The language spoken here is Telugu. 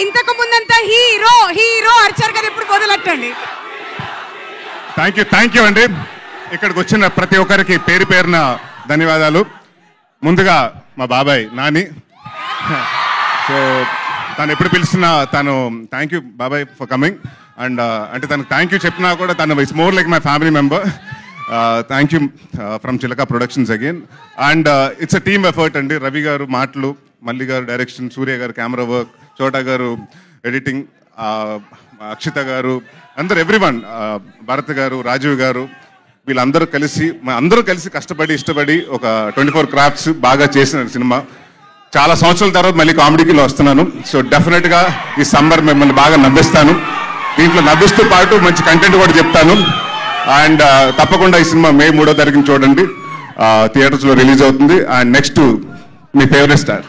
ఇంతకు ముందంతా హీరో హీరో అర్చారు కదా, ఇప్పుడు మొదలెట్టండి. థ్యాంక్ యూ అండి. ఇక్కడికి వచ్చిన ప్రతి ఒక్కరికి పేరు పేరున ధన్యవాదాలు. ముందుగా మా బాబాయ్ నాని. సో తను ఎప్పుడు పిలిచినా తను థ్యాంక్ యూ బాబాయ్ ఫర్ కమింగ్. అండ్ అంటే తనకు థ్యాంక్ యూ చెప్పినా కూడా తను it's more like my family member. Thank you from Chilaka productions again. And it's a team effort అండి. రవి గారు మాటలు, మల్లి గారు డైరెక్షన్, సూర్య గారు కెమెరా వర్క్, చోటా గారు ఎడిటింగ్, అక్షిత గారు, అందరు ఎవ్రీవన్, భరత్ గారు, రాజీవ్ గారు, వీళ్ళందరూ కలిసి కష్టపడి ఇష్టపడి ఒక 24 క్రాఫ్ట్స్ బాగా చేసిన సినిమా. చాలా సంవత్సరాల తర్వాత మళ్ళీ కామెడీకి వస్తున్నాను. సో డెఫినెట్గా ఈ సమ్మర్ మిమ్మల్ని బాగా నవ్విస్తాను. దీంట్లో నవ్విస్తూ పాటు మంచి కంటెంట్ కూడా చెప్తాను. అండ్ తప్పకుండా ఈ సినిమా May 3వ తారీఖున చూడండి, థియేటర్స్లో రిలీజ్ అవుతుంది. And next me favourite star